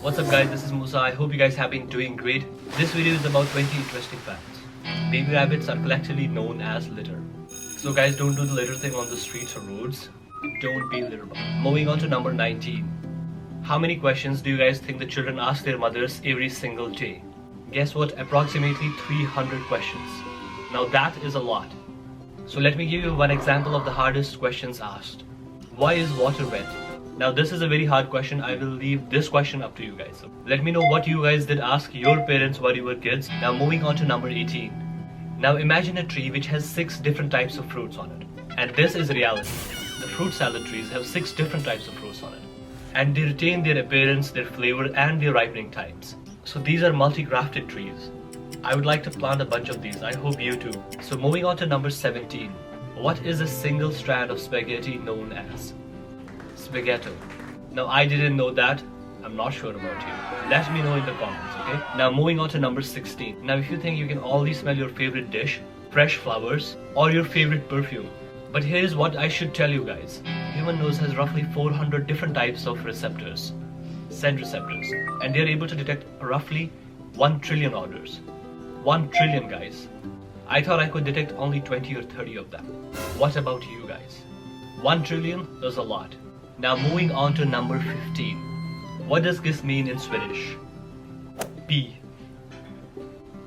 What's up guys, this is Musa. I hope you guys have been doing great. This video is about 20 interesting facts. Baby rabbits are collectively known as litter. So guys, don't do the litter thing on the streets or roads. Don't be litter bug. Moving on to number 19. How many questions do you guys think the children ask their mothers every single day? Guess what? Approximately 300 questions. Now that is a lot. So let me give you one example of the hardest questions asked. Why is water wet? Now this is a very hard question. I will leave this question up to you guys. So let me know what you guys did ask your parents while you were kids. Now moving on to number 18. Now imagine a tree which has 6 different types of fruits on it. And this is reality. The fruit salad trees have 6 different types of fruits on it. And they retain their appearance, their flavor and their ripening times. So these are multi-grafted trees. I would like to plant a bunch of these. I hope you too. So moving on to number 17. What is a single strand of spaghetti known as? Spaghetto. Now I didn't know that. I'm not sure about you. Let me know in the comments, okay? Now moving on to number 16. Now if you think you can only smell your favorite dish, fresh flowers, or your favorite perfume. But here is what I should tell you guys. Human nose has roughly 400 different types of receptors. Scent receptors. And they are able to detect roughly 1 trillion odors. 1 trillion guys. I thought I could detect only 20 or 30 of them. What about you guys? 1 trillion is a lot. Now moving on to number 15. What does this mean in Swedish? Pee.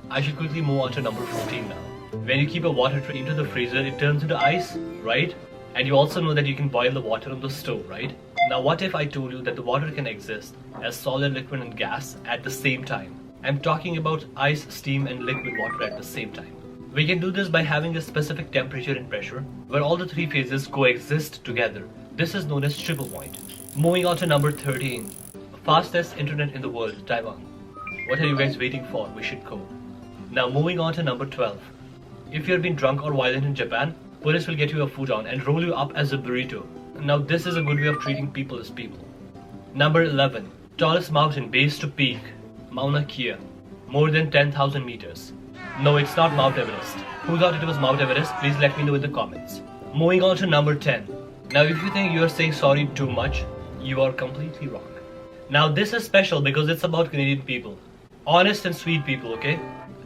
I should quickly move on to number 14 now. When you keep a water tray into the freezer, it turns into ice, right? And you also know that you can boil the water on the stove, right? Now what if I told you that the water can exist as solid, liquid and gas at the same time? I'm talking about ice, steam and liquid water at the same time. We can do this by having a specific temperature and pressure where all the 3 phases coexist together. This is known as triple point. Moving on to number 13. Fastest internet in the world, Taiwan. What are you guys waiting for? We should go. Now moving on to number 12. If you have been drunk or violent in Japan, police will get you a futon and roll you up as a burrito. Now this is a good way of treating people as people. Number 11. Tallest mountain base to peak, Mauna Kea. More than 10,000 meters. No, it's not Mount Everest. Who thought it was Mount Everest? Please let me know in the comments. Moving on to number 10. Now if you think you are saying sorry too much, you are completely wrong. Now this is special because it's about Canadian people. Honest and sweet people, okay?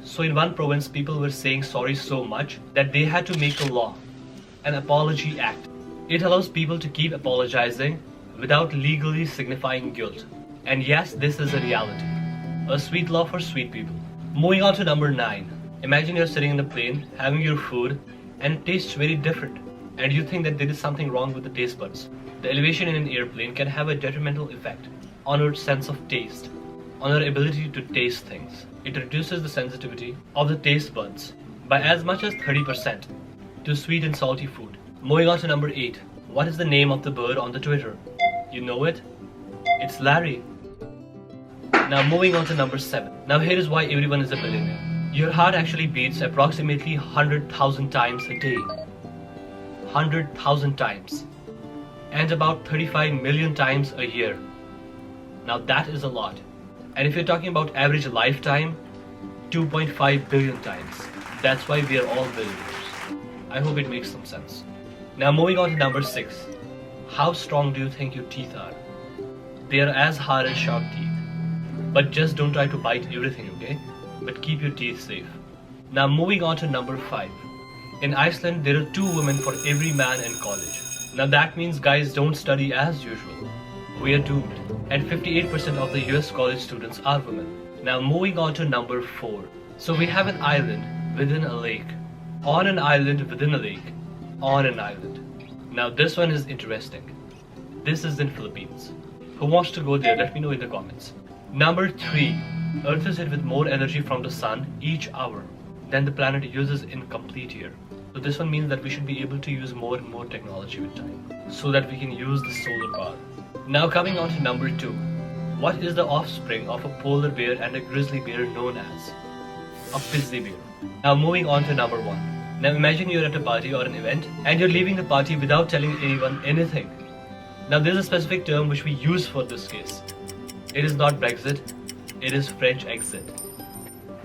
So in one province, people were saying sorry so much that they had to make a law, an apology act. It allows people to keep apologizing without legally signifying guilt. And yes, this is a reality. A sweet law for sweet people. Moving on to number 9. Imagine you're sitting in a plane, having your food, and it tastes very different. And you think that there is something wrong with the taste buds. The elevation in an airplane can have a detrimental effect on our sense of taste, on our ability to taste things. It reduces the sensitivity of the taste buds by as much as 30% to sweet and salty food. Moving on to number 8. What is the name of the bird on the Twitter? You know it? It's Larry. Now moving on to number 7. Now here is why everyone is a billionaire. Your heart actually beats approximately 100,000 times a day. 100,000 times. And about 35 million times a year. Now that is a lot. And if you're talking about average lifetime, 2.5 billion times. That's why we are all billionaires. I hope it makes some sense. Now moving on to number 6. How strong do you think your teeth are? They are as hard as shark teeth. But just don't try to bite everything, okay? But keep your teeth safe. Now moving on to number 5. In Iceland, there are 2 women for every man in college. Now that means guys don't study as usual. We are doomed. And 58% of the US college students are women. Now moving on to number 4. So we have an island within a lake. On an island within a lake. On an island. Now this one is interesting. This is in Philippines. Who wants to go there? Let me know in the comments. Number 3. Earth is hit with more energy from the sun each hour than the planet uses in a complete year. So this one means that we should be able to use more and more technology with time so that we can use the solar power. Now coming on to number 2. What is the offspring of a polar bear and a grizzly bear known as? A grizzly bear. Now moving on to number 1. Now imagine you're at a party or an event and you're leaving the party without telling anyone anything. Now there's a specific term which we use for this case. It is not Brexit, it is French exit.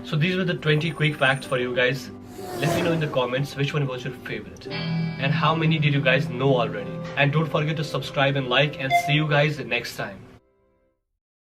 So these were the 20 quick facts for you guys. Let me know in the comments which one was your favorite and how many did you guys know already. And don't forget to subscribe and like, and see you guys next time.